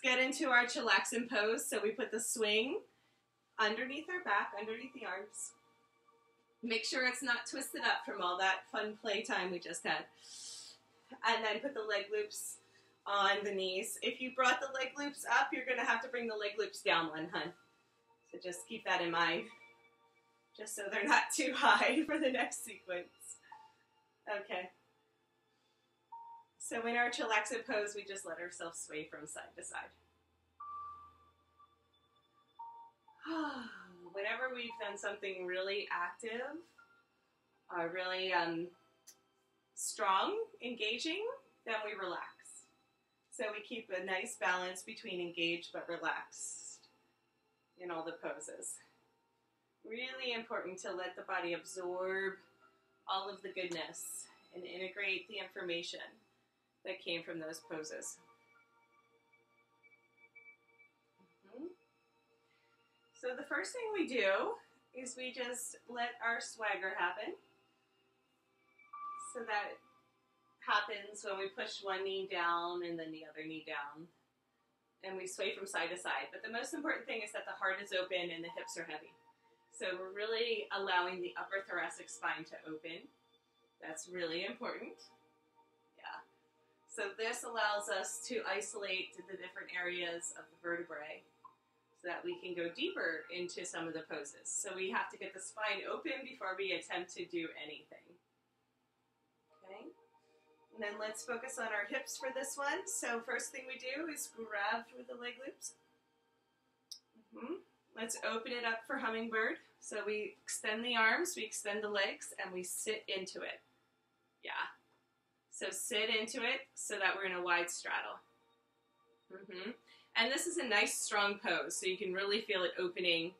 get into our chillaxin pose. So we put the swing underneath our back, underneath the arms. Make sure it's not twisted up from all that fun playtime we just had. And then put the leg loops on the knees. If you brought the leg loops up, you're going to have to bring the leg loops down one, hun. So just keep that in mind, just so they're not too high for the next sequence. Okay. So in our chillaxin pose, we just let ourselves sway from side to side. Whenever we've done something really active, or really strong, engaging, then we relax. So we keep a nice balance between engaged but relaxed in all the poses. Really important to let the body absorb all of the goodness and integrate the information that came from those poses. So the first thing we do is we just let our swagger happen. So that happens when we push one knee down and then the other knee down. And we sway from side to side. But the most important thing is that the heart is open and the hips are heavy. So we're really allowing the upper thoracic spine to open. That's really important. Yeah. So this allows us to isolate the different areas of the vertebrae so that we can go deeper into some of the poses. So we have to get the spine open before we attempt to do anything. Okay. And then let's focus on our hips for this one. So first thing we do is grab through the leg loops. Let's open it up for hummingbird. So we extend the arms, we extend the legs, and we sit into it. Yeah. So sit into it so that we're in a wide straddle. And this is a nice strong pose, so you can really feel it opening.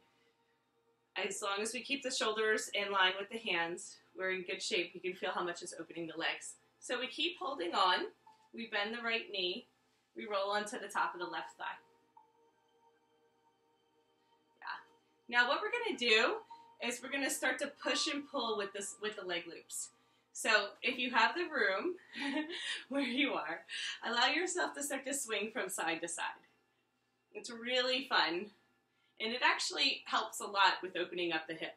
As long as we keep the shoulders in line with the hands, we're in good shape. You can feel how much it's opening the legs. So we keep holding on. We bend the right knee. We roll onto the top of the left thigh. Now what we're going to do is we're going to start to push and pull with the leg loops. So if you have the room where you are, allow yourself to start to swing from side to side. It's really fun, and it actually helps a lot with opening up the hip.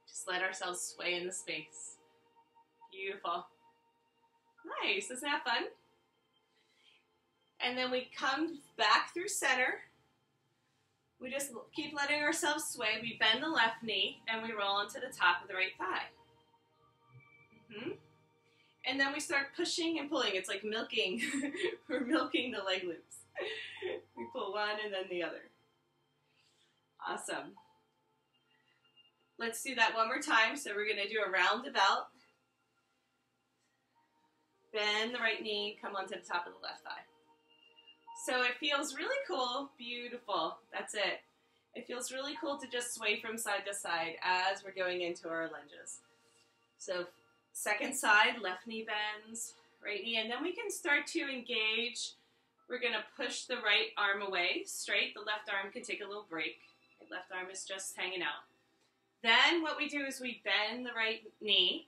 Just let ourselves sway in the space. Beautiful. Nice, isn't that fun? And then we come back through center. We just keep letting ourselves sway. We bend the left knee and we roll onto the top of the right thigh. And then we start pushing and pulling. It's like milking. We're milking the leg loops. We pull one and then the other. Awesome. Let's do that one more time. So we're going to do a roundabout. Bend the right knee, come onto the top of the left thigh. So it feels really cool, beautiful, that's it. It feels really cool to just sway from side to side as we're going into our lunges. So second side, left knee bends, right knee, and then we can start to engage. We're gonna push the right arm away, straight. The left arm can take a little break. The left arm is just hanging out. Then what we do is we bend the right knee,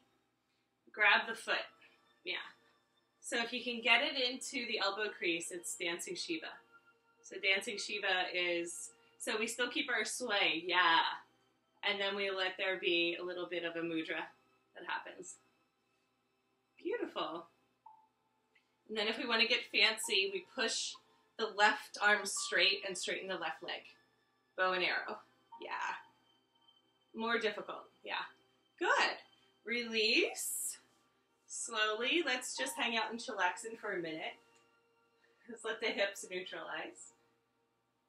grab the foot, yeah. So if you can get it into the elbow crease, it's Dancing Shiva. So Dancing Shiva is, so we still keep our sway, yeah. And then we let there be a little bit of a mudra that happens. Beautiful. And then if we want to get fancy, we push the left arm straight and straighten the left leg. Bow and arrow, yeah. More difficult, yeah. Good. Release. Slowly, let's just hang out in chillaxin for a minute. Just let the hips neutralize.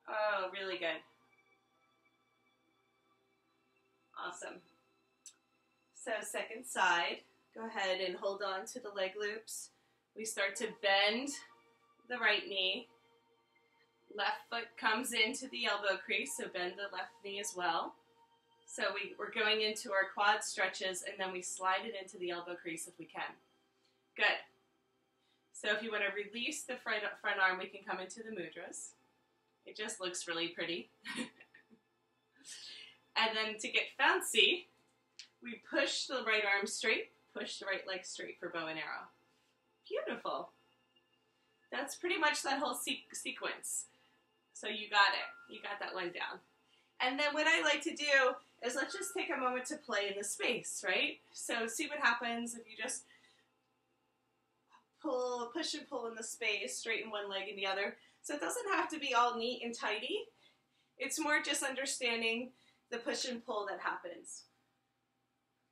Oh, really good. Awesome. So second side, go ahead and hold on to the leg loops. We start to bend the right knee. Left foot comes into the elbow crease, so bend the left knee as well. So we're going into our quad stretches, and then we slide it into the elbow crease if we can. Good. So if you want to release the front arm, we can come into the mudras. It just looks really pretty. And then to get fancy, we push the right arm straight, push the right leg straight for bow and arrow. Beautiful. that's pretty much that whole sequence. So you got it. You got that one down. And then what I like to do is let's just take a moment to play in the space, right? So see what happens if you just push and pull in the space, straighten one leg and the other. So it doesn't have to be all neat and tidy. It's more just understanding the push and pull that happens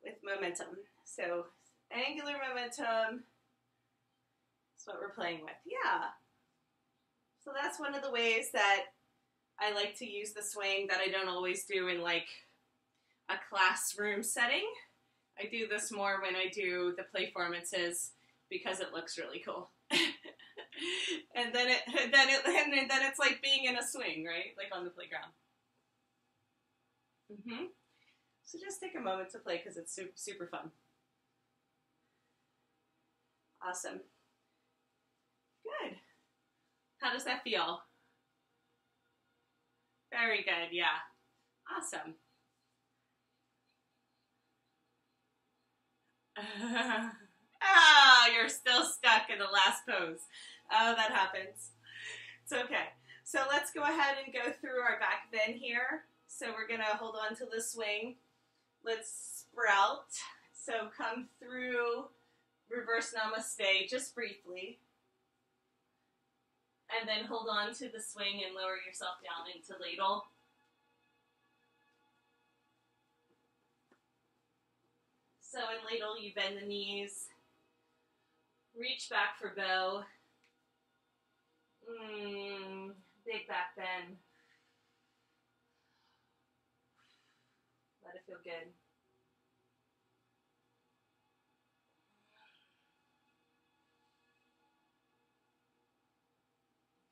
with momentum. So angular momentum is what we're playing with. Yeah. So that's one of the ways that I like to use the swing that I don't always do in like a classroom setting. I do this more when I do the playformances because it looks really cool. and then it's like being in a swing, right? Like on the playground. So just take a moment to play because it's super fun. Awesome. Good. How does that feel? Very good, yeah. Awesome. You're still stuck in the last pose. Oh, that happens. It's okay. So let's go ahead and go through our back bend here. So we're going to hold on to the swing. Let's sprout. So come through reverse namaste just briefly. And then hold on to the swing and lower yourself down into ladle. So in ladle, you bend the knees. Reach back for bow. Big back bend. Let it feel good.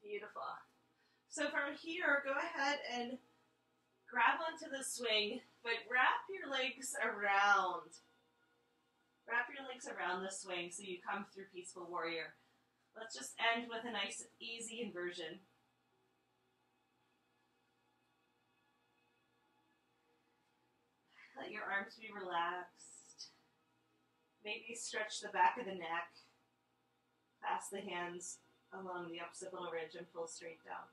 Beautiful. So from here, go ahead and grab onto the swing, but wrap your legs around. Wrap your legs around the swing so you come through Peaceful Warrior. Let's just end with a nice, easy inversion. Let your arms be relaxed. Maybe stretch the back of the neck. Pass the hands along the occipital ridge and pull straight down.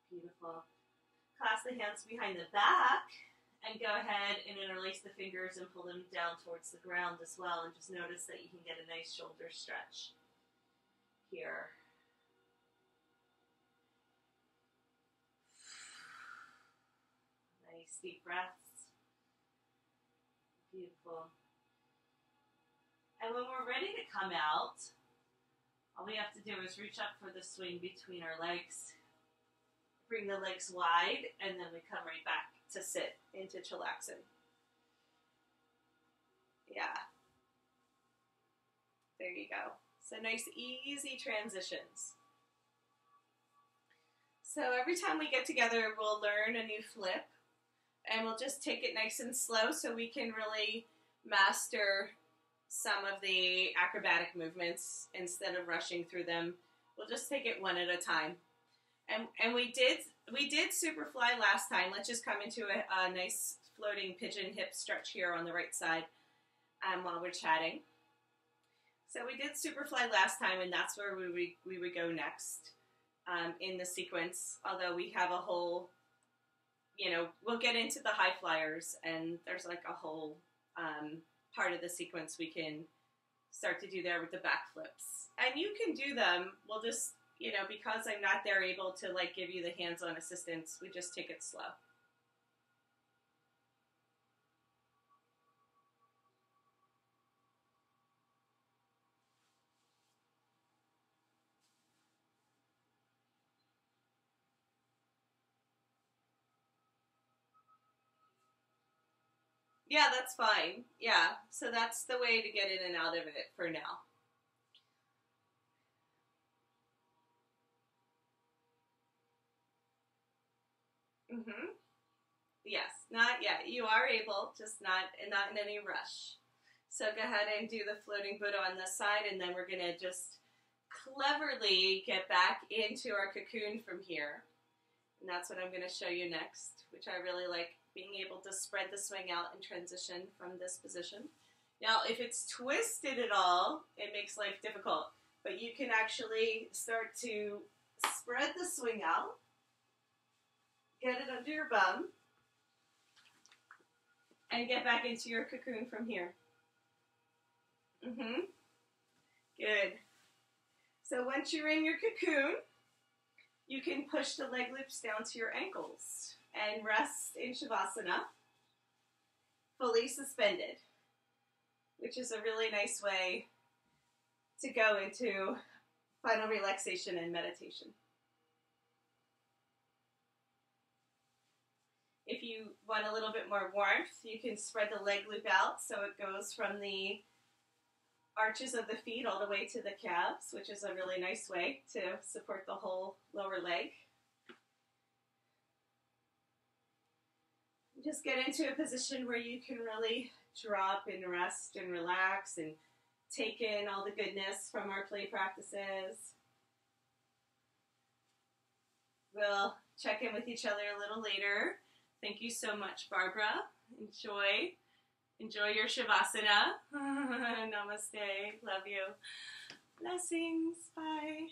Beautiful. Clasp the hands behind the back and go ahead and interlace the fingers and pull them down towards the ground as well, and just notice that you can get a nice shoulder stretch here. Nice deep breaths. Beautiful. And when we're ready to come out, all we have to do is reach up for the swing between our legs. Bring the legs wide, and then we come right back to sit into chillaxing. Yeah. There you go. So nice, easy transitions. So every time we get together, we'll learn a new flip, and we'll just take it nice and slow so we can really master some of the acrobatic movements instead of rushing through them. We'll just take it one at a time. And we did Superfly last time. Let's just come into a nice floating pigeon hip stretch here on the right side while we're chatting. So we did Superfly last time, and that's where we would go next in the sequence. Although we have a whole, we'll get into the high flyers, and there's like a whole part of the sequence we can start to do there with the backflips. And you can do them. We'll just, because I'm not there able to like give you the hands-on assistance, we just take it slow. Yeah, that's fine. Yeah, so that's the way to get in and out of it for now. Yes, not yet. You are able, just not in any rush. So go ahead and do the floating Buddha on this side, and then we're going to just cleverly get back into our cocoon from here. And that's what I'm going to show you next, which I really like being able to spread the swing out and transition from this position. Now, if it's twisted at all, it makes life difficult, but you can actually start to spread the swing out, get it under your bum, and get back into your cocoon from here. Good. So once you're in your cocoon, you can push the leg loops down to your ankles and rest in Shavasana, fully suspended, which is a really nice way to go into final relaxation and meditation. If you want a little bit more warmth, you can spread the leg loop out so it goes from the arches of the feet all the way to the calves, which is a really nice way to support the whole lower leg. Just get into a position where you can really drop and rest and relax and take in all the goodness from our play practices. We'll check in with each other a little later. Thank you so much, Barbara. Enjoy your Shavasana. Namaste. Love you. Blessings. Bye.